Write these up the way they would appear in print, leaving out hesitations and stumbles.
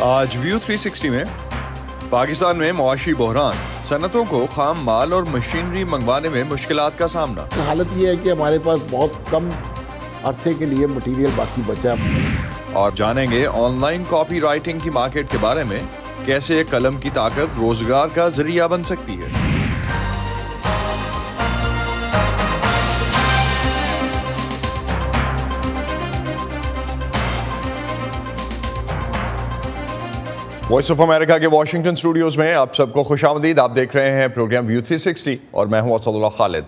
आज व्यू 360 में पाकिस्तान में मुआशी बहरान, सनतों को खाम माल और मशीनरी मंगवाने में मुश्किलात का सामना। हालत ये है कि हमारे पास बहुत कम अरसे के लिए मटीरियल बाकी बचा है। और जानेंगे ऑनलाइन कॉपी राइटिंग की मार्केट के बारे में, कैसे कलम की ताकत रोजगार का जरिया बन सकती है। वॉइस ऑफ अमेरिका के वाशिंगटन स्टूडियोज में आप सबको खुशामदीद। आप देख रहे हैं प्रोग्राम व्यू 360 और मैं हूं असदुल्लाह खालिद।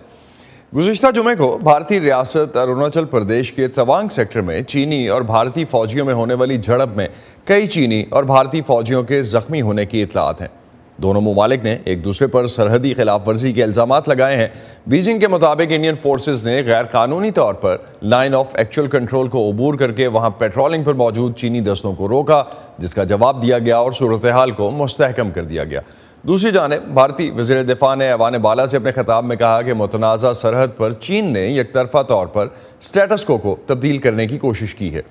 गुज़िश्ता जुमे को भारतीय रियासत अरुणाचल प्रदेश के तवांग सेक्टर में चीनी और भारतीय फौजियों में होने वाली झड़प में कई चीनी और भारतीय फौजियों के जख्मी होने की इतलात हैं। दोनों ममालिक ने एक दूसरे पर सरहदी खिलाफ वर्जी के इल्ज़ामात लगाए हैं। बीजिंग के मुताबिक इंडियन फोर्सेस ने गैर कानूनी तौर पर लाइन ऑफ एक्चुअल कंट्रोल को अबूर करके वहां पेट्रोलिंग पर मौजूद चीनी दस्तों को रोका, जिसका जवाब दिया गया और सूरत हाल को मुस्तहकम कर दिया गया। दूसरी जानिब भारतीय वज़ीर दिफा ने ऐवान बाला से अपने खिताब में कहा कि मुतनाज़ा सरहद पर चीन ने यकतरफा तौर पर स्टेटस को तब्दील करने की कोशिश की है।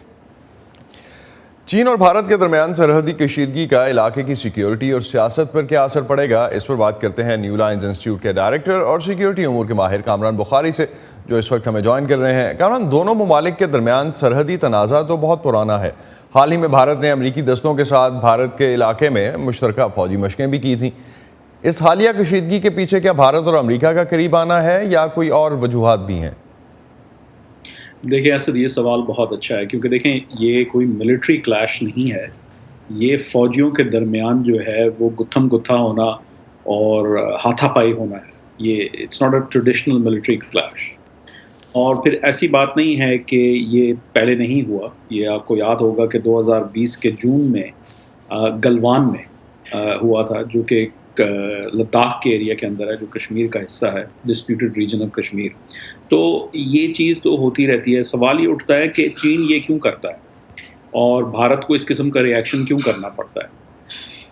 चीन और भारत के दरमियान सरहदी कशीदगी का इलाके की सिक्योरिटी और सियासत पर क्या असर पड़ेगा, इस पर बात करते हैं न्यू लाइन्स इंस्टीट्यूट के डायरेक्टर और सिक्योरिटी अमूर के माहिर कामरान बुखारी से, जो इस वक्त हमें ज्वाइन कर रहे हैं। कामरान, दोनों ममालिक के दरमियान सरहदी तनाज़ा तो बहुत पुराना है। हाल ही में भारत ने अमरीकी दस्तों के साथ भारत के इलाके में मुश्तरका फौजी मशकें भी की थीं। इस हालिया कशीदगी के पीछे क्या भारत और अमरीका का करीब आना है या कोई और वजूहात भी हैं? देखिए असद, ये सवाल बहुत अच्छा है, क्योंकि देखें ये कोई मिलिट्री क्लैश नहीं है। ये फ़ौजियों के दरमियान जो है वो गुत्थम गुत्था होना और हाथापाई होना है। ये it's not a traditional military clash. और फिर ऐसी बात नहीं है कि ये पहले नहीं हुआ। ये आपको याद होगा कि 2020 के जून में गलवान में हुआ था, जो कि लद्दाख के एरिया के अंदर है, जो कश्मीर का हिस्सा है, डिस्प्यूटेड रीजन ऑफ कश्मीर। तो ये चीज़ तो होती रहती है। सवाल ये उठता है कि चीन ये क्यों करता है और भारत को इस किस्म का रिएक्शन क्यों करना पड़ता है।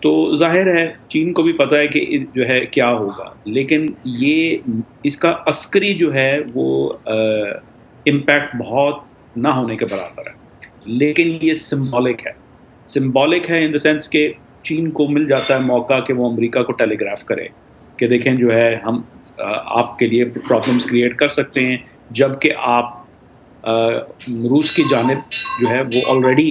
तो जाहिर है चीन को भी पता है कि जो है क्या होगा, लेकिन ये इसका अस्करी जो है वो इम्पैक्ट बहुत ना होने के बराबर है। लेकिन ये सिम्बॉलिक है इन द सेंस कि चीन को मिल जाता है मौका कि वो अमेरिका को टेलीग्राफ करे कि देखें जो है हम आपके लिए प्रॉब्लम्स क्रिएट कर सकते हैं, जबकि आप रूस की जानिब जो है वो ऑलरेडी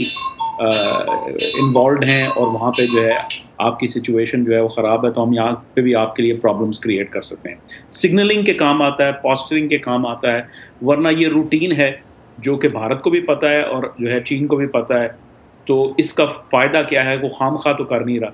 इन्वॉल्व हैं और वहाँ पे जो है आपकी सिचुएशन जो है वो ख़राब है, तो हम यहाँ पे भी आपके लिए प्रॉब्लम्स क्रिएट कर सकते हैं। सिग्नलिंग के काम आता है, पोस्टरिंग के काम आता है, वरना ये रूटीन है जो कि भारत को भी पता है और जो है चीन को भी पता है। तो इसका फ़ायदा क्या है, वो खामखा तो कर नहीं रहा।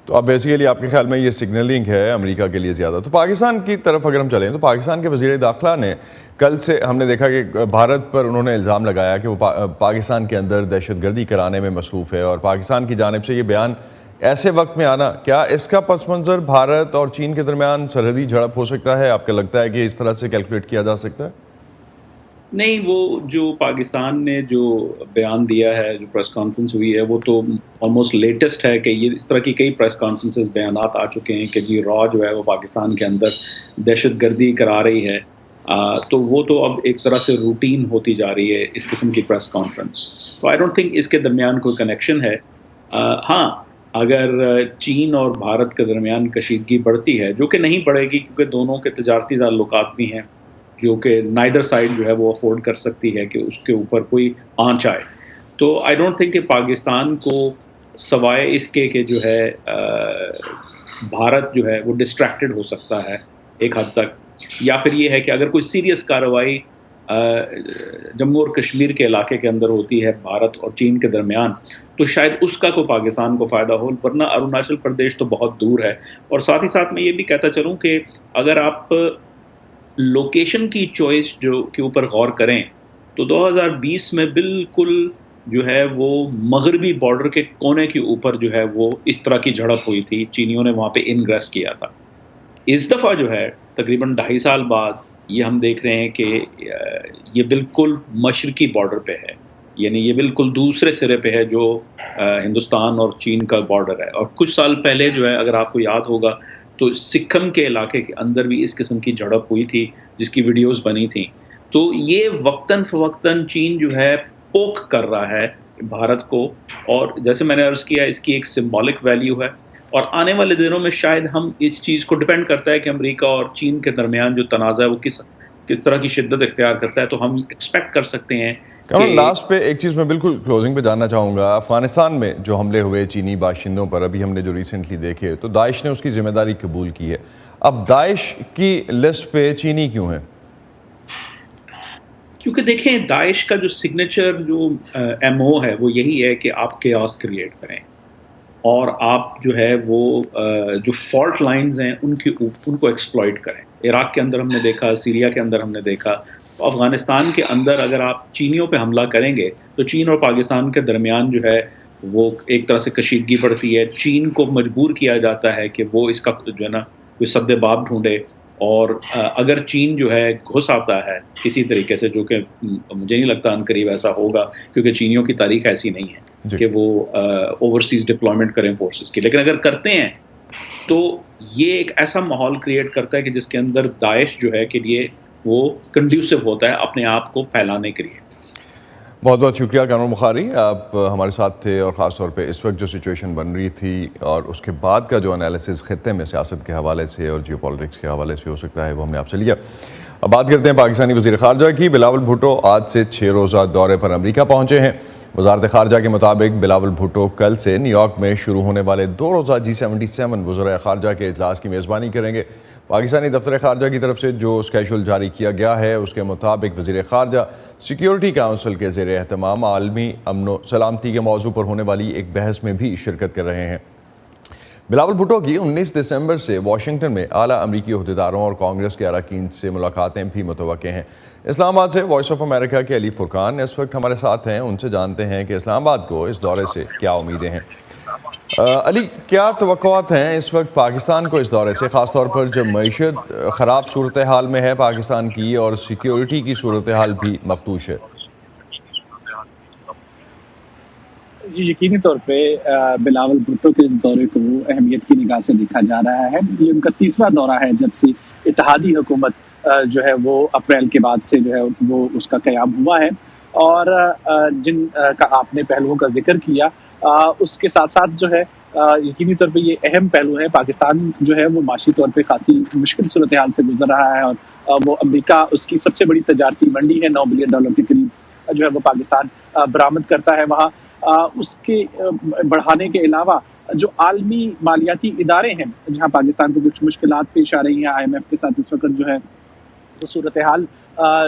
तो अब बेसिकली आपके ख्याल में ये सिग्नलिंग है अमेरिका के लिए ज़्यादा। तो पाकिस्तान की तरफ अगर हम चलें तो पाकिस्तान के वज़ीर दाखिला ने कल से हमने देखा कि भारत पर उन्होंने इल्ज़ाम लगाया कि वो पाकिस्तान के अंदर दहशतगर्दी कराने में मसरूफ़ है, और पाकिस्तान की जानिब से ये बयान ऐसे वक्त में आना, क्या इसका पस मंज़र भारत और चीन के दरमियान सरहदी झड़प हो सकता है? आपको लगता है कि इस तरह से कैलकुलेट किया जा सकता है? नहीं, वो जो पाकिस्तान ने जो बयान दिया है, जो प्रेस कॉन्फ्रेंस हुई है, वो तो ऑलमोस्ट लेटेस्ट है कि ये इस तरह की कई प्रेस कॉन्फ्रेंसेस बयानात आ चुके हैं कि जी रॉ जो है वो पाकिस्तान के अंदर दहशतगर्दी करा रही है। तो वो तो अब एक तरह से रूटीन होती जा रही है इस किस्म की प्रेस कॉन्फ्रेंस। तो आई डोंट थिंक इसके दरमियान कोई कनेक्शन है। हाँ, अगर चीन और भारत के दरमियान कशीदगी बढ़ती है, जो कि नहीं बढ़ेगी क्योंकि दोनों के तजारती ताल्लुकात भी हैं जो कि नाइदर साइड जो है वो अफोर्ड कर सकती है कि उसके ऊपर कोई आंच आए, तो आई डोंट थिंक कि पाकिस्तान को सवाए इसके कि जो है भारत जो है वो डिस्ट्रैक्टेड हो सकता है एक हद तक, या फिर ये है कि अगर कोई सीरियस कार्रवाई जम्मू और कश्मीर के इलाके के अंदर होती है भारत और चीन के दरमियान, तो शायद उसका को पाकिस्तान को फ़ायदा हो, वरना अरुणाचल प्रदेश तो बहुत दूर है। और साथ ही साथ मैं ये भी कहता चलूँ कि अगर आप लोकेशन की चॉइस जो के ऊपर गौर करें तो 2020 में बिल्कुल जो है वो मगरबी बॉर्डर के कोने के ऊपर जो है वो इस तरह की झड़प हुई थी। चीनियों ने वहाँ पे इनग्रेस किया था। इस दफ़ा जो है तकरीबन 2.5 साल बाद ये हम देख रहे हैं कि ये बिल्कुल मशरकी बॉर्डर पे है, यानी ये बिल्कुल दूसरे सिरे पे है जो हिंदुस्तान और चीन का बॉर्डर है। और कुछ साल पहले जो है, अगर आपको याद होगा, तो सिक्किम के इलाके के अंदर भी इस किस्म की झड़प हुई थी जिसकी वीडियोस बनी थी। तो ये वक्तन फ़वक्तन चीन जो है पोक कर रहा है भारत को, और जैसे मैंने अर्ज़ किया इसकी एक सिंबॉलिक वैल्यू है, और आने वाले दिनों में शायद हम इस चीज़ को डिपेंड करता है कि अमेरिका और चीन के दरमियान जो तनाज़ा है वो किस तरह की शिद्दत इख्तियार करता है, तो हम एक्सपेक्ट कर सकते हैं कमल, लास्ट पे एक चीज़ मैं बिल्कुल क्लोजिंग पे जानना चाहूँगा। अफगानिस्तान में जो हमले हुए चीनी बाशिंदों पर, अभी हमने जो रिसेंटली देखे, तो दाइश ने उसकी जिम्मेदारी कबूल की है। अब दाइश की लिस्ट पे चीनी क्यों है? क्योंकि देखें दाइश का जो सिग्नेचर जो एमओ है वो यही है कि आप केओस क्रिएट करें, और आप जो है वो जो फॉल्ट लाइंस हैं उनको एक्सप्लॉइट करें। इराक के अंदर हमने देखा, सीरिया के अंदर हमने देखा, तो अफ़गानिस्तान के अंदर अगर आप चीनियों पे हमला करेंगे तो चीन और पाकिस्तान के दरमियान जो है वो एक तरह से कशीदगी बढ़ती है। चीन को मजबूर किया जाता है कि वो इसका जो है ना कोई सद्देबाब ढूंढे, और अगर चीन जो है घुस आता है किसी तरीके से, जो कि मुझे नहीं लगता अनकरीब ऐसा होगा, क्योंकि चीनियों की तारीख ऐसी नहीं है कि वो ओवरसीज डिप्लॉयमेंट करें फोर्सेस की, लेकिन अगर करते हैं तो ये एक ऐसा माहौल क्रिएट करता है कि जिसके अंदर दाइश जो है के लिए वो कंड्यूसिव होता है अपने आप को फैलाने के लिए। बहुत बहुत शुक्रिया कामरुन बुखारी, आप हमारे साथ थे, और ख़ास तौर पे इस वक्त जो सिचुएशन बन रही थी और उसके बाद का जो एनालिसिस खित्ते में सियासत के हवाले से और जियो पॉलिटिक्स के हवाले से हो सकता है, वो हमने आपसे लिया। अब बात करते हैं पाकिस्तानी वज़ीर ख़ारजा की। बिलावल भुट्टो आज से 6 रोज़ा दौरे पर अमरीका पहुँचे हैं। वज़ारत ख़ारजा के मुताबिक बिलावल भुट्टो कल से न्यूयॉर्क में शुरू होने वाले 2 रोज़ा G77 वज़राए ख़ारजा के इजलास की मेज़बानी करेंगे। पाकिस्तानी दफ्तर ख़ारजा की तरफ से जो स्केड्यूल जारी किया गया है उसके मुताबिक वज़ीर ख़ारजा सिक्योरिटी काउंसिल के ज़ेर एहतमाम आलमी अमन व सलामती के मौजू पर होने वाली एक बहस में भी शिरकत कर रहे हैं। बिलावल भुट्टो की 19 दिसंबर से वाशिंगटन में आला अमरीकी अहदेदारों और कांग्रेस के अरकान से मुलाकातें भी मुतवक्के हैं। इस्लामाबाद से वॉइस ऑफ अमेरिका के अली फुरकान इस वक्त हमारे साथ हैं, उनसे जानते हैं कि इस्लामाबाद को इस दौरे से क्या उम्मीदें हैं। अली, क्या तवक्कुआत हैं इस वक्त पाकिस्तान को इस दौरे से, ख़ास तौर पर जब मईशत ख़राब सूरत हाल में है पाकिस्तान की और सिक्योरिटी की सूरत हाल भी मखदूश है? जी, यकीनी तौर पे बिलावल भुट्टो के इस दौरे को अहमियत की निगाह से देखा जा रहा है। ये उनका तीसरा दौरा है जब से इत्तेहादी हुकूमत जो है वो अप्रैल के बाद से जो है वो उसका क़याम हुआ है, और जिन का आपने पहलुओं का जिक्र किया, उसके साथ साथ जो है यकीनी तौर पे ये अहम पहलू है। पाकिस्तान जो है वो माशी तौर पे खासी मुश्किल सूरत हाल से गुजर रहा है, और वो अमेरिका उसकी सबसे बड़ी तजारती मंडी है, $9 बिलियन के करीब जो है वो पाकिस्तान बरामद करता है वहाँ। उसके बढ़ाने के अलावा जो आलमी मालियाती इदारे हैं जहाँ पाकिस्तान को कुछ मुश्किलात पेश आ रही हैं, IMF के साथ इस वक्त जो है वो सूरत हाल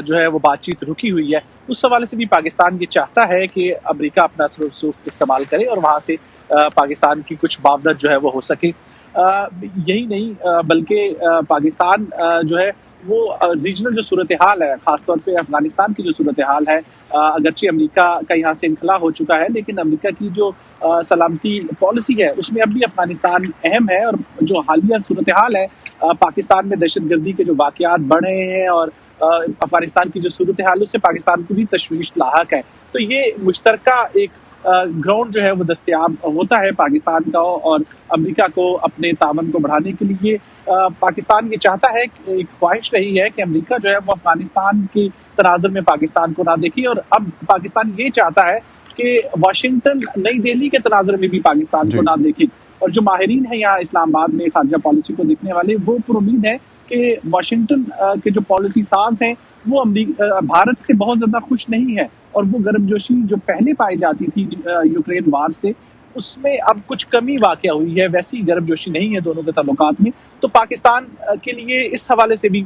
जो है वो बातचीत रुकी हुई है, उस हवाले से भी पाकिस्तान ये चाहता है कि अमेरिका अपना सुख इस्तेमाल करे और वहाँ से पाकिस्तान की कुछ मावदत जो है वो हो सके। यही नहीं बल्कि पाकिस्तान जो है वो रीजनल जो सूरत हाल है, ख़ासतौर पे अफ़गानिस्तान की जो सूरत हाल है, अगरचे अमेरिका का यहाँ से इनखला हो चुका है, लेकिन अमेरिका की जो सलामती पॉलिसी है उसमें अब भी अफ़गानिस्तान अहम है। और जो हालिया सूरत हाल है, पाकिस्तान में दहशतगर्दी के जो वाक़यात बढ़ रहे हैं और अफ़गानिस्तान की जो सूरत हाल उससे पाकिस्तान को भी तशवीश लाहक है। तो ये मुश्तरका एक ग्राउंड जो है वो दस्तयाब होता है पाकिस्तान का, और अमेरिका को अपने तावन को बढ़ाने के लिए पाकिस्तान ये चाहता है, एक ख्वाहिश रही है कि अमेरिका जो है वो अफगानिस्तान के तनाज़ुर में पाकिस्तान को ना देखे, और अब पाकिस्तान ये चाहता है कि वाशिंगटन नई दिल्ली के तनाज़ुर में भी पाकिस्तान को ना देखे। और जो माहिरीन हैं यहाँ इस्लामाबाद में खारजा पॉलिसी को देखने वाले, वो पुरुमीद है कि वाशिंगटन के जो पॉलिसी साज हैं वो भारत से बहुत ज़्यादा खुश नहीं है, और वो गर्मजोशी जो पहले पाई जाती थी यूक्रेन वार से, उसमें अब कुछ कमी वाक़या हुई है, वैसी गर्मजोशी नहीं है दोनों के ताल्लुकात में। तो पाकिस्तान के लिए इस हवाले से भी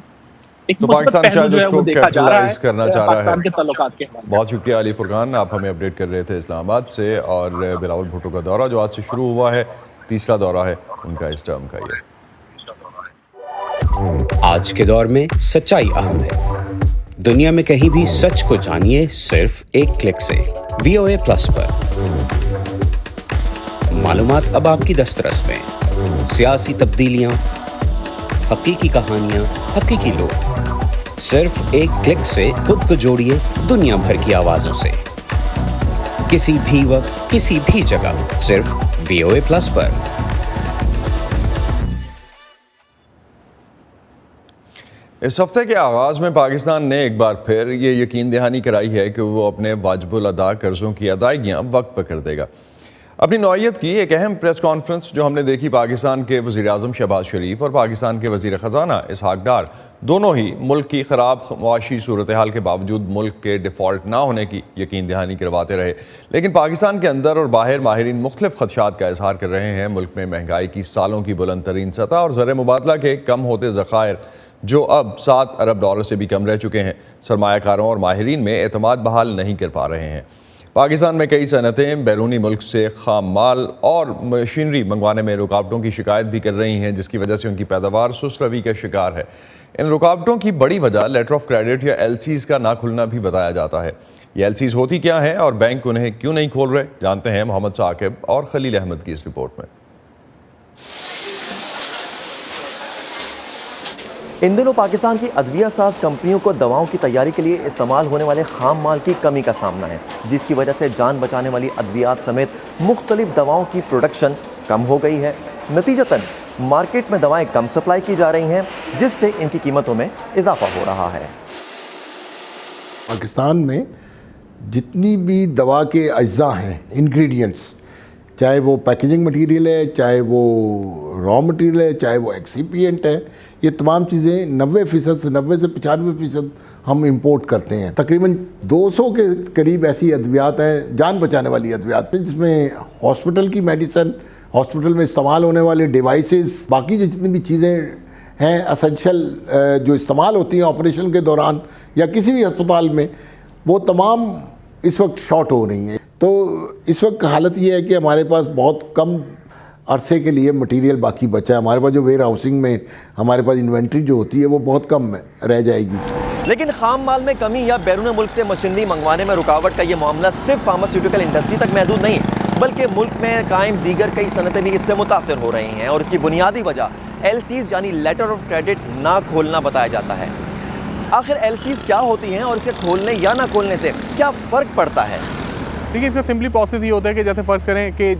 एक मुस्बत पहलू जो है वो देखा जा रहा है करना चाह रहा पाकिस्तान है। के ताल्लुकात के हवाले। बहुत शुक्रिया अली फुरकान, आप हमें अपडेट कर रहे थे इस्लामाबाद से। और बिलावल भुट्टो का दौरा जो आज से शुरू हुआ है, तीसरा दौरा है उनका इस टर्म का ये। आज के दौर में सच्चाई अहम है। दुनिया में कहीं भी सच को जानिए सिर्फ एक क्लिक से। VOA प्लस पर मालूमात अब आपकी दस्तरस में। सियासी तब्दीलियां, हकीकी कहानियां, हकीकी लोग। सिर्फ एक क्लिक से खुद को जोड़िए दुनिया भर की आवाजों से, किसी भी वक्त, किसी भी जगह, सिर्फ VOA प्लस पर। اس ہفتے کے آغاز میں پاکستان نے ایک بار پھر یہ یقین دہانی کرائی ہے کہ وہ اپنے واجب الادا قرضوں کی ادائیگیاں وقت پر کر دے گا۔ اپنی نوعیت کی ایک اہم پریس کانفرنس جو ہم نے دیکھی پاکستان کے وزیر اعظم شہباز شریف اور پاکستان کے وزیر خزانہ اسحاق ڈار دونوں ہی ملک کی خراب معاشی صورتحال کے باوجود ملک کے ڈیفالٹ نہ ہونے کی یقین دہانی کرواتے رہے، لیکن پاکستان کے اندر اور باہر ماہرین مختلف خدشات کا اظہار کر رہے ہیں۔ ملک میں مہنگائی کی سالوں کی بلند ترین سطح اور زر مبادلہ کے کم ہوتے ذخائر جو اب $7 ارب سے بھی کم رہ چکے ہیں، سرمایہ کاروں اور ماہرین میں اعتماد بحال نہیں کر پا رہے ہیں۔ پاکستان میں کئی صنعتیں بیرونی ملک سے خام مال اور مشینری منگوانے میں رکاوٹوں کی شکایت بھی کر رہی ہیں، جس کی وجہ سے ان کی پیداوار سست روی کا شکار ہے۔ ان رکاوٹوں کی بڑی وجہ لیٹر آف کریڈٹ یا LCs کا نہ کھلنا بھی بتایا جاتا ہے۔ یہ LCs ہوتی کیا ہیں اور بینک انہیں کیوں نہیں کھول رہے، جانتے ہیں محمد ثاقب اور خلیل احمد کی اس رپورٹ میں۔ ان دنوں پاکستان کی ادویہ ساز کمپنیوں کو دواؤں کی تیاری کے لیے استعمال ہونے والے خام مال کی کمی کا سامنا ہے، جس کی وجہ سے جان بچانے والی ادویات سمیت مختلف دواؤں کی پروڈکشن کم ہو گئی ہے۔ نتیجتاً مارکیٹ میں دوائیں کم سپلائی کی جا رہی ہیں، جس سے ان کی قیمتوں میں اضافہ ہو رہا ہے۔ پاکستان میں جتنی بھی دوا کے اجزاء ہیں، انگریڈینٹس، چاہے وہ پیکیجنگ مٹیریل ہے، چاہے وہ را مٹیریل ہے، چاہے وہ ایکسیپینٹ ہے، یہ تمام چیزیں 90% سے 95% ہم امپورٹ کرتے ہیں۔ تقریباً 200 کے قریب ایسی ادویات ہیں، جان بچانے والی ادویات، جس میں ہاسپٹل کی میڈیسن، ہاسپٹل میں استعمال ہونے والے ڈیوائسز، باقی جو جتنی بھی چیزیں ہیں اسینشل جو استعمال ہوتی ہیں آپریشن کے دوران یا کسی بھی ہسپتال میں، وہ تمام اس وقت شارٹ ہو رہی ہیں۔ تو اس وقت حالت یہ ہے کہ ہمارے پاس بہت کم عرصے کے لیے مٹیریل باقی بچا ہے۔ ہمارے پاس جو ویئر ہاؤسنگ میں ہمارے پاس انوینٹری جو ہوتی ہے وہ بہت کم رہ جائے گی۔ لیکن خام مال میں کمی یا بیرون ملک سے مشینری منگوانے میں رکاوٹ کا یہ معاملہ صرف فارماسیوٹیکل انڈسٹری تک محدود نہیں، بلکہ ملک میں قائم دیگر کئی صنعتیں بھی اس سے متاثر ہو رہی ہیں، اور اس کی بنیادی وجہ LCs یعنی لیٹر آف کریڈٹ نہ کھولنا بتایا جاتا ہے۔ آخر LCs کیا ہوتی ہیں اور اسے کھولنے یا نہ کھولنے سے کیا فرق پڑتا ہے؟ دیکھیے، اس کا سمپلی پروسیس یہ ہوتا ہے کہ جیسے فرض کریں کہ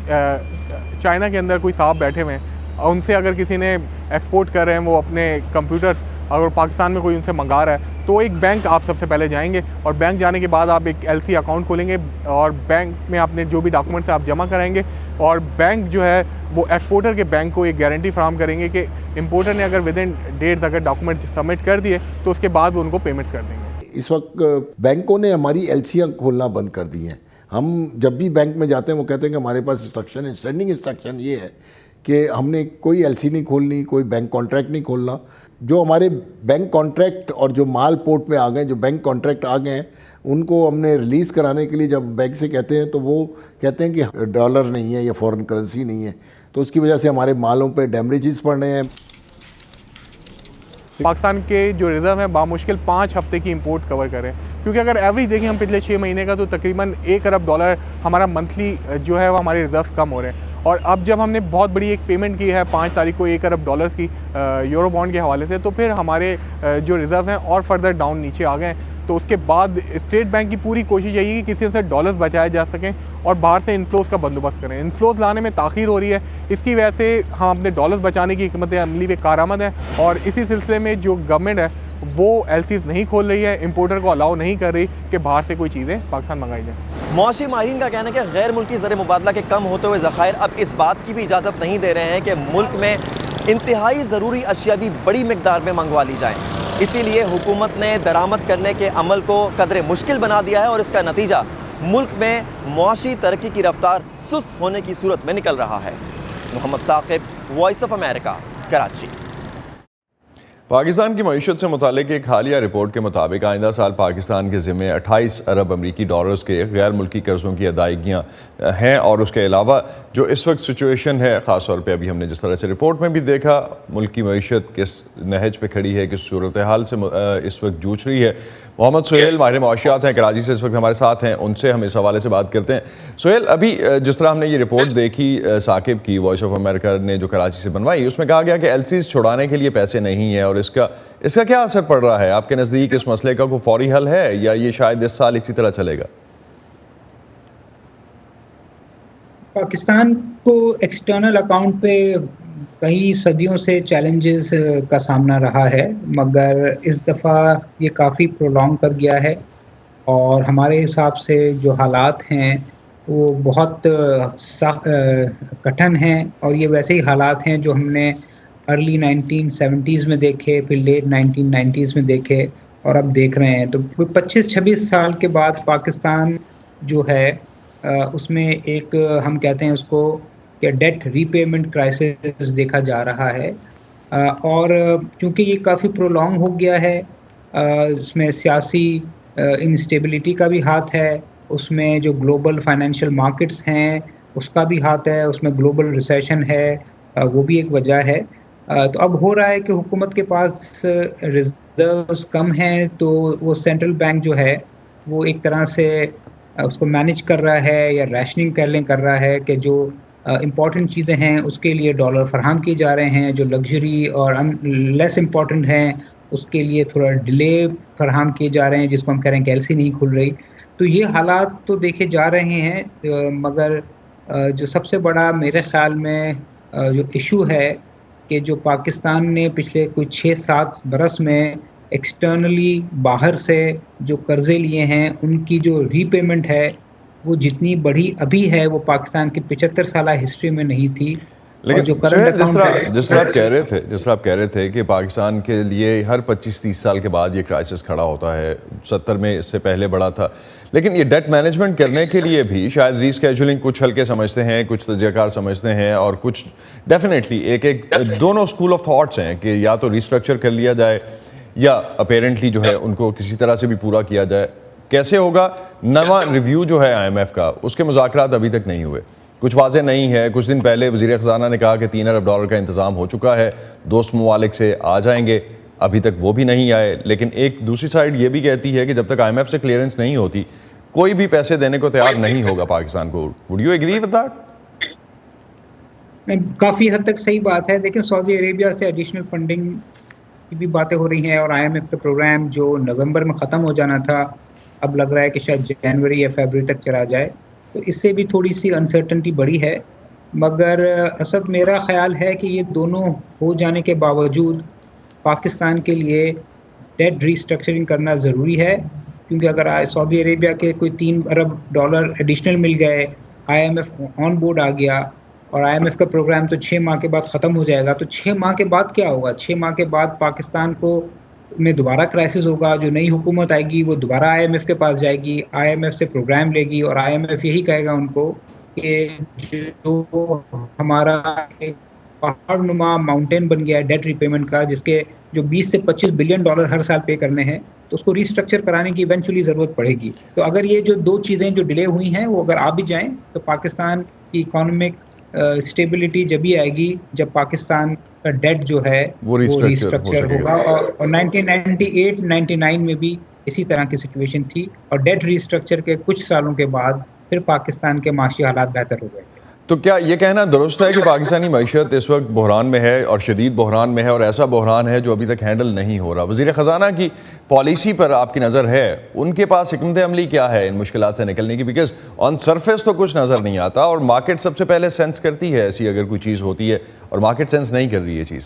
چائنا کے اندر کوئی صاحب بیٹھے ہوئے ہیں، ان سے اگر کسی نے ایکسپورٹ کر رہے ہیں وہ اپنے کمپیوٹرز، اگر پاکستان میں کوئی ان سے منگا رہا ہے تو ایک بینک آپ سب سے پہلے جائیں گے، اور بینک جانے کے بعد آپ ایک LC اکاؤنٹ کھولیں گے، اور بینک میں اپنے جو بھی ڈاکومنٹس آپ جمع کرائیں گے، اور بینک جو ہے وہ ایکسپورٹر کے بینک کو ایک گارنٹی فراہم کریں گے کہ امپورٹر نے اگر ودن ڈیٹس اگر ڈاکومنٹ سبمٹ کر دیے تو اس کے بعد وہ ان کو پیمنٹس کر دیں گے۔ اس وقت بینکوں نے ہماری LCیاں کھولنا بند کر دی ہیں۔ ہم جب بھی بینک میں جاتے ہیں وہ کہتے ہیں کہ ہمارے پاس انسٹرکشن ہے، اسٹینڈنگ انسٹرکشن یہ ہے کہ ہم نے کوئی LC نہیں کھولنی، کوئی بینک کانٹریکٹ نہیں کھولنا۔ جو ہمارے بینک کانٹریکٹ اور جو مال پورٹ میں آ گئے، جو بینک کانٹریکٹ آ گئے ہیں، ان کو ہم نے ریلیز کرانے کے لیے جب بینک سے کہتے ہیں تو وہ کہتے ہیں کہ ڈالر نہیں ہے یا فورن کرنسی نہیں ہے، تو اس کی وجہ سے ہمارے مالوں پہ ڈیمیجز پڑ رہے ہیں۔ پاکستان کے جو ریزرو ہیں بامشکل 5 ہفتے کی امپورٹ کور کریں، کیونکہ اگر ایوریج دیکھیں ہم پچھلے 6 مہینے کا تو تقریباً $1 ارب ہمارا منتھلی جو ہے وہ ہمارے ریزرو کم ہو رہے ہیں، اور اب جب ہم نے بہت بڑی ایک پیمنٹ کی ہے 5 تاریخ کو $1 ارب کی یورو بانڈ کے حوالے سے، تو پھر ہمارے جو ریزرو ہیں اور فردر ڈاؤن نیچے آ گئے ہیں۔ تو اس کے بعد اسٹیٹ بینک کی پوری کوشش یہی ہے کہ کسی سے ڈالرز بچائے جا سکیں اور باہر سے انفلوز کا بندوبست کریں۔ انفلوز لانے میں تاخیر ہو رہی ہے، اس کی وجہ سے ہم اپنے ڈالرز بچانے کی حکمت عملی پہ کارآمد ہیں، اور اسی سلسلے میں جو گورنمنٹ ہے وہ LCs نہیں کھول رہی ہے، امپورٹر کو الاؤ نہیں کر رہی کہ باہر سے کوئی چیزیں پاکستان منگائی جائیں۔ معاشی ماہرین کا کہنا ہے کہ غیر ملکی زر مبادلہ کے کم ہوتے ہوئے ذخائر اب اس بات کی بھی اجازت نہیں دے رہے ہیں کہ ملک میں انتہائی ضروری اشیاء بھی بڑی مقدار میں منگوا لی جائیں۔ اسی لیے حکومت نے درآمد کرنے کے عمل کو قدرے مشکل بنا دیا ہے، اور اس کا نتیجہ ملک میں معاشی ترقی کی رفتار سست ہونے کی صورت میں نکل رہا ہے۔ Muhammad Saqib, voice of America, Karachi. Pakistan کی معیشت سے متعلق ایک حالیہ رپورٹ کے مطابق آئندہ سال پاکستان کے ذمے $28 ارب کے غیر ملکی قرضوں کی ادائیگیاں ہیں، اور اس کے علاوہ جو اس وقت سچویشن ہے، خاص طور پہ ابھی ہم نے جس طرح سے رپورٹ میں بھی دیکھا ملک کی معیشت کس نہج پہ کھڑی ہے، کس صورتحال سے اس وقت جوجھ رہی ہے۔ محمد سہیل ماہر معاشیات ہیں کراچی سے، اس وقت ہمارے ساتھ ہیں، ان سے ہم اس حوالے سے بات کرتے ہیں۔ سہیل، ابھی جس طرح ہم نے یہ رپورٹ دیکھی ثاقب کی، وائس آف امریکہ نے جو کراچی سے بنوائی، اس میں کہا گیا کہ LCs چھڑانے کے لیے پیسے نہیں ہیں، اور اس کا کیا اثر پڑ رہا ہے آپ کے نزدیک؟ اس مسئلے کا کوئی فوری حل ہے یا یہ شاید اس سال اسی طرح چلے گا؟ پاکستان کو ایکسٹرنل اکاؤنٹ پہ कई सदियों से चैलेंजेस का सामना रहा है, मगर इस दफ़ा ये काफ़ी प्रोलॉन्ग कर गया है और हमारे हिसाब से जो हालात हैं वो बहुत कठिन हैं और ये वैसे ही हालात हैं जो हमने अर्ली 1970s में देखे, फिर लेट 1990s में देखे और अब देख रहे हैं। तो 25-26 साल के बाद पाकिस्तान जो है उसमें एक हम कहते हैं उसको कि डेट रीपेमेंट क्राइसिस देखा जा रहा है और क्योंकि ये काफ़ी प्रोलॉन्ग हो गया है, उसमें सियासी इंस्टेबिलिटी का भी हाथ है, उसमें जो ग्लोबल फाइनेंशियल मार्केट्स हैं उसका भी हाथ है, उसमें ग्लोबल रिसेशन है, वो भी एक वजह है। तो अब हो रहा है कि हुकूमत के पास रिजर्व्स कम हैं, तो वो सेंट्रल बैंक जो है वो एक तरह से उसको मैनेज कर रहा है या रैशनिंग कर रहा है कि जो इम्पॉर्टेंट चीज़ें हैं उसके लिए डॉलर फराहम किए जा रहे हैं, जो लग्जरी और लेस इम्पॉर्टेंट हैं उसके लिए थोड़ा डिले फराहम किए जा रहे हैं, जिसको हम कह रहे हैं कि एलसी नहीं खुल रही। तो ये हालात तो देखे जा रहे हैं, मगर जो सबसे बड़ा मेरे ख़्याल में जो इशू है कि जो पाकिस्तान ने पिछले कुछ 6-7 बरस में एक्सटर्नली बाहर से जो कर्ज़े लिए हैं उनकी जो रीपेमेंट है वो जितनी बड़ी अभी है वो पाकिस्तान की 75 साल हिस्ट्री में नहीं थी। लेकिन जो सुहेल, जिस तरह आप कह रहे थे कि पाकिस्तान के लिए हर 25-30 साल के बाद ये क्राइसिस खड़ा होता है, 70 में इससे पहले बड़ा था, लेकिन ये डेट मैनेजमेंट करने के लिए भी शायद रीस्केजुलिंग कुछ हल्के समझते हैं, कुछ तजयकार समझते हैं और कुछ डेफिनेटली एक दोनों स्कूल ऑफ थॉट्स हैं कि या तो रिस्ट्रक्चर कर लिया जाए या अपेरेंटली जो है उनको किसी तरह से भी पूरा किया जाए। कैसे होगा? नवा रिव्यू जो है IMF का, उसके मुज़ाकरात अभी तक नहीं हुए, कुछ वाज़े नहीं है। कुछ दिन पहले वज़ीर ख़ज़ाना ने कहा कि $3 अरब का इंतज़ाम हो चुका है, दोस्त ममालिक से आ जाएंगे, अभी तक वो भी नहीं आए। लेकिन एक दूसरी साइड ये भी कहती है कि जब तक IMF से क्लियरेंस नहीं होती कोई भी पैसे देने को तैयार नहीं होगा पाकिस्तान को। Would you agree with that? काफ़ी हद तक सही बात है। देखिए, सऊदी अरेबिया से एडिशनल फंडिंग की भी बातें हो रही हैं और IMF का प्रोग्राम जो नवंबर में ख़त्म हो जाना था अब लग रहा है कि शायद जनवरी या फरवरी तक चला जाए, तो इससे भी थोड़ी सी अनसर्टनिटी बढ़ी है। मगर असल मेरा ख़्याल है कि ये दोनों हो जाने के बावजूद पाकिस्तान के लिए डेट रीस्ट्रक्चरिंग करना ज़रूरी है, क्योंकि अगर सऊदी अरेबिया के कोई $3 अरब एडिशनल मिल गए, IMF ऑन बोर्ड आ गया और IMF का प्रोग्राम तो 6 माह के बाद ख़त्म हो जाएगा, तो 6 माह के बाद क्या होगा? 6 माह के बाद पाकिस्तान को में दोबारा क्राइसिस होगा, जो नई हुकूमत आएगी वो दोबारा IMF के पास जाएगी, IMF से प्रोग्राम लेगी और IMF यही कहेगा उनको कि जो हमारा एक पहाड़ नुमा माउंटेन बन गया है डेट रिपेमेंट का, जिसके जो 20 से $25 बिलियन हर साल पे करने हैं, तो उसको रीस्ट्रक्चर कराने की इवेंचुअली ज़रूरत पड़ेगी। तो अगर ये जो दो चीज़ें जो डिले हुई हैं वो अगर आ भी जाएँ तो पाकिस्तान की इकोनॉमिक स्टेबिलिटी जब भी आएगी जब पाकिस्तान का डेट जो है वो रिस्ट्रक्चर होगा। और 1998-99 में भी इसी तरह की सिचुएशन थी और डेट रिस्ट्रक्चर के कुछ सालों के बाद फिर पाकिस्तान के माशी हालात बेहतर हो गए। तो क्या ये कहना दुरुस्त है कि पाकिस्तानी मईशत इस वक्त बहरान में है और शदीद बहरान में है और ऐसा बहरान है जो अभी तक हैंडल नहीं हो रहा? वज़ीर ख़ज़ाना की पॉलिसी पर आपकी नज़र है, उनके पास हिकमत अमली क्या है इन मुश्किलात से निकलने की? बिकॉज ऑन सरफेस तो कुछ नज़र नहीं आता और मार्केट सबसे पहले सेंस करती है ऐसी अगर कोई चीज़ होती है, और मार्केट सेंस नहीं कर रही है चीज़।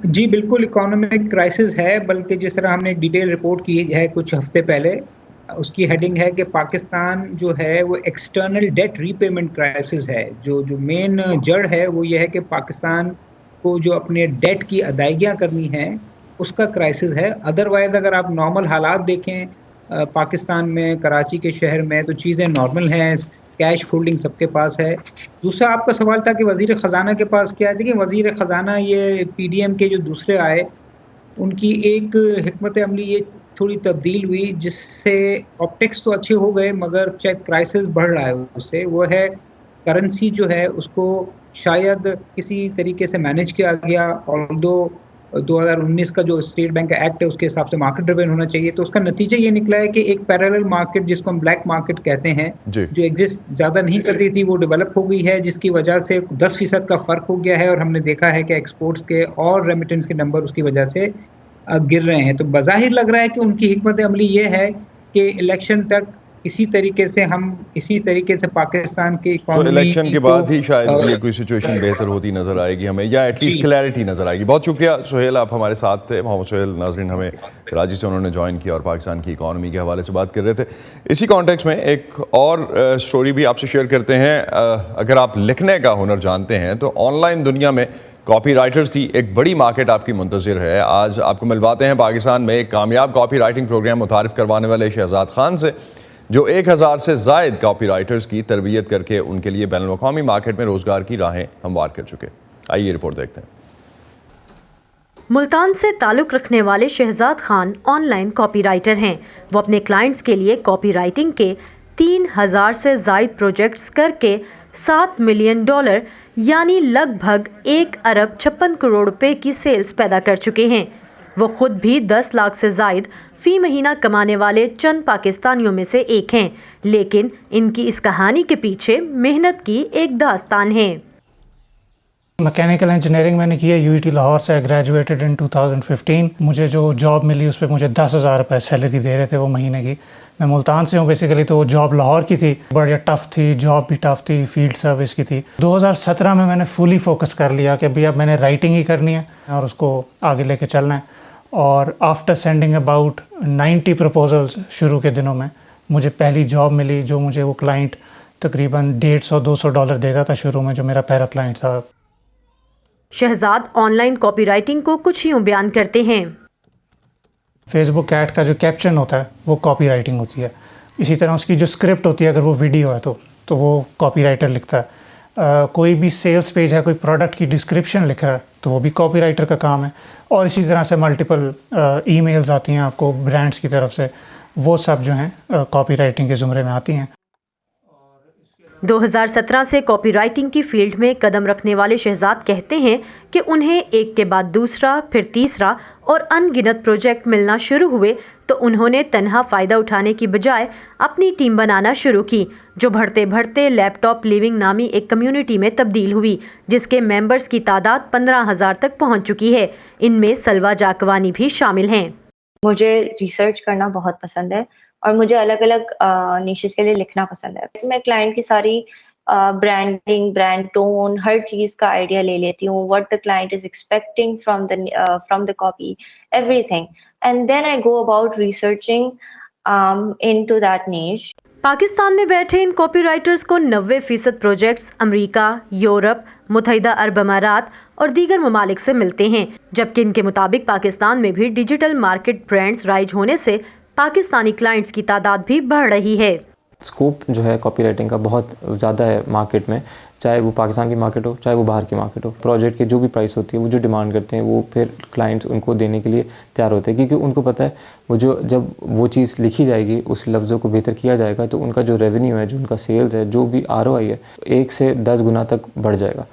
जी बिल्कुल, इकोनॉमिक क्राइसिस है, बल्कि जिस तरह हमने एक डिटेल रिपोर्ट की है कुछ हफ्ते पहले, उसकी हेडिंग है कि पाकिस्तान जो है वो एक्सटर्नल डेट रीपेमेंट क्राइसिस है। जो मेन जड़ है वो ये है कि पाकिस्तान को जो अपने डेट की अदायगियाँ करनी है उसका क्राइसिस है। अदरवाइज़ अगर आप नॉर्मल हालात देखें पाकिस्तान में, कराची के शहर में, तो चीज़ें नॉर्मल हैं, कैश होल्डिंग सबके पास है। दूसरा आपका सवाल था कि वज़ीर ख़ज़ाना के पास क्या है। देखिए, वज़ीर ख़ज़ाना ये PDM के जो दूसरे आए उनकी एक हिकमत अमली ये थोड़ी तब्दील हुई जिससे ऑप्टिक्स तो अच्छे हो गए मगर शायद क्राइसिस बढ़ रहा है उससे। वो है करेंसी जो है उसको शायद किसी तरीके से मैनेज किया गया, ऑल्दो 2019 का जो स्टेट बैंक का एक्ट है उसके हिसाब से मार्केट ड्रिवन होना चाहिए, तो उसका नतीजा ये निकला है कि एक पैरेलल मार्केट जिसको हम ब्लैक मार्केट कहते हैं जो एग्जिस्ट ज़्यादा नहीं करती थी वो डेवलप हो गई है, जिसकी वजह से 10% का फ़र्क हो गया है और हमने देखा है कि एक्सपोर्ट्स के और रेमिटेंस के नंबर उसकी वजह से गिर रहे हैं। तो बज़ाहिर लग रहा है कि उनकी हिकमत अमली ये है कि इलेक्शन तक इसी तरीके से पाकिस्तान की तो इकोनॉमी इलेक्शन के बाद ही शायद ये कोई सिचुएशन बेहतर होती नजर आएगी हमें, या एटलीस्ट क्लैरिटी नजर आएगी. बहुत शुक्रिया सुहेल, आप हमारे साथ थे. मोहम्मद सुहेल नाजरीन हमें कराची से उन्होंने ज्वाइन किया और पाकिस्तान की इकॉनमी के हवाले से बात कर रहे थे. इसी कॉन्टेक्स्ट में एक और स्टोरी भी आपसे शेयर करते हैं. अगर आप लिखने का हुनर जानते हैं तो ऑनलाइन दुनिया में कॉपी राइटर्स की एक बड़ी मार्केट आपकी मुंतज़िर है. आज आपको मिलवाते हैं पाकिस्तान में एक कामयाब कॉपी राइटिंग प्रोग्राम मुतारिफ करवाने वाले शहजाद खान से, जो 1000 से ज़ायद कॉपी राइटर्स की तरबियत करके उनके लिए बैनुल अक़वामी मार्केट में रोज़गार की राहें हमवार कर चुके. आइए रिपोर्ट देखते हैं. मुल्तान से ताल्लुक़ रखने वाले Shahzad Khan online copywriter हैं. वो अपने क्लाइंट्स के लिए कॉपी राइटिंग के 3000 से ज़ायद प्रोजेक्ट्स करके $7 मिलियन यानी लगभग 1 अरब 56 करोड़ रुपए की सेल्स पैदा कर चुके हैं. वो खुद भी 10 लाख से ज़ायद फ़ी महीना कमाने वाले चंद पाकिस्तानियों में से एक हैं, लेकिन इनकी इस कहानी के पीछे मेहनत की एक दास्तान है. मैकेनिकल इंजीनियरिंग मैंने की है यूईटी लाहौर से. Graduated in 2015. मुझे जो जॉब मिली उस पर मुझे 10,000 रुपये सैलरी दे रहे थे वो महीने की. मैं मुल्तान से हूँ बेसिकली, तो वो जॉब लाहौर की थी, बड़ी टफ़ थी, जॉब भी टफ़ थी, फील्ड सर्विस की थी. 2017 में मैंने फुली फोकस कर लिया कि अभी अब मैंने राइटिंग ही करनी है और उसको आगे लेके चलना है. और आफ्टर सेंडिंग अबाउट 90 प्रपोजल्स शुरू के दिनों में मुझे पहली जॉब मिली, जो मुझे वो क्लाइंट तकरीबन $150-200 देता था शुरू में, जो मेरा पहला क्लाइंट था. शहजाद ऑनलाइन कॉपी राइटिंग को कुछ यूँ बयान करते हैं. फेसबुक ऐड का जो कैप्शन होता है वो कॉपी राइटिंग होती है. इसी तरह उसकी जो स्क्रिप्ट होती है, अगर वो वीडियो है तो वो कॉपी राइटर लिखता है. कोई भी सेल्स पेज है, कोई प्रोडक्ट की डिस्क्रिप्शन लिख रहा है तो वो भी कॉपी राइटर का काम है. और इसी तरह से मल्टीपल ईमेल्स आती हैं आपको ब्रांड्स की तरफ से, वो सब जो हैं कॉपी राइटिंग के ज़ुमरे में आती हैं. 2017 से कॉपी राइटिंग की फील्ड में कदम रखने वाले शहजाद कहते हैं कि उन्हें एक के बाद दूसरा, फिर तीसरा और अनगिनत प्रोजेक्ट मिलना शुरू हुए तो उन्होंने तन्हा फ़ायदा उठाने की बजाय अपनी टीम बनाना शुरू की, जो बढ़ते बढ़ते लैपटॉप लिविंग नामी एक कम्युनिटी में तब्दील हुई, जिसके मेंबर्स की तादाद 15,000 तक पहुंच चुकी है. इनमें सलवा जाकवानी भी शामिल हैं. मुझे रिसर्च करना बहुत पसंद है और मुझे अलग अलग निशेस के लिए लिखना पसंद है. मैं क्लाइंट की सारी ब्रांडिंग, ब्रांड टोन, हर चीज़ का आइडिया ले लेती हूँ. What the client is expecting from the copy, everything, and then I go about researching into that niche. Pakistan में बैठे इन कॉपी राइटर्स को 90% प्रोजेक्ट्स अमेरिका, यूरोप, मुत्तहिदा अरब अमारात और दीगर ममालिक से मिलते हैं, जबकि इनके मुताबिक पाकिस्तान में भी डिजिटल मार्केट ब्रांड्स राइज होने से पाकिस्तानी क्लाइंट्स की तादाद भी बढ़ रही है. स्कोप जो है कॉपी राइटिंग का बहुत ज़्यादा है मार्केट में, चाहे वो पाकिस्तान की मार्केट हो चाहे वो बाहर की मार्केट हो. प्रोजेक्ट की जो भी प्राइस होती है, वो जो डिमांड करते हैं, वो फिर क्लाइंट्स उनको देने के लिए तैयार होते हैं, क्योंकि उनको पता है वो जो जब वो चीज़ लिखी जाएगी, उस लफ्ज़ों को बेहतर किया जाएगा, तो उनका जो रेवेन्यू है, जो उनका सेल्स है, जो भी ROI है, 1 से 10 गुना तक बढ़ जाएगा.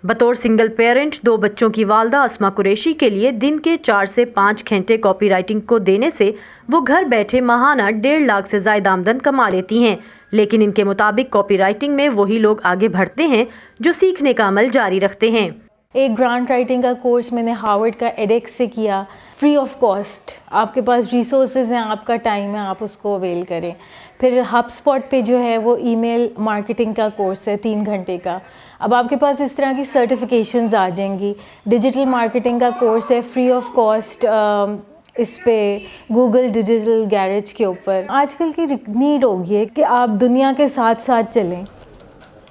बतौर सिंगल पेरेंट 2 बच्चों की वालदा अस्मा कुरैशी के लिए दिन के 4 से 5 घंटे कॉपी राइटिंग को देने से वो घर बैठे माहाना 1.5 लाख से ज़्यादा आमदन कमा लेती हैं. लेकिन इनके मुताबिक कॉपी राइटिंग में वही लोग आगे बढ़ते हैं जो सीखने का अमल जारी रखते हैं. एक ग्रांट राइटिंग का कोर्स मैंने हार्वर्ड का एडेक्स से किया, फ्री ऑफ कॉस्ट. आपके पास रिसोर्सेज हैं, आपका टाइम है, आप उसको अवेल करें. फिर हबस्पॉट पे जो है वो ईमेल मार्केटिंग का कोर्स है 3 घंटे का. अब आपके पास इस तरह की सर्टिफिकेशंस आ जाएंगी. डिजिटल मार्केटिंग का कोर्स है फ्री ऑफ कॉस्ट, इस पे गूगल डिजिटल गैरेज के ऊपर. आजकल की नीड होगी है कि आप दुनिया के साथ साथ चलें.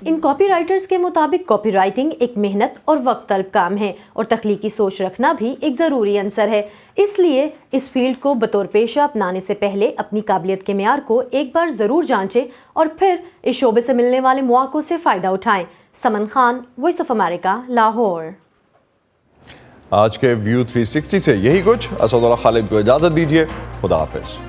इन कॉपी राइटर्स के मुताबिक कॉपी राइटिंग एक मेहनत और वक्त तलब काम है और तख्लीकी सोच रखना भी एक ज़रूरी अंसर है. इसलिए इस फील्ड को बतौर पेशा अपनाने से पहले अपनी काबिलियत के मेयार को एक बार ज़रूर जांचें और फिर इस शोबे से मिलने वाले मौक़ों से फ़ायदा उठाएं. Saman Khan, voice of America, Lahore. आज के व्यू 360 से यही कुछ. असदुल्लाह खालिद को इजाज़त दीजिए. खुदा हाफिज़.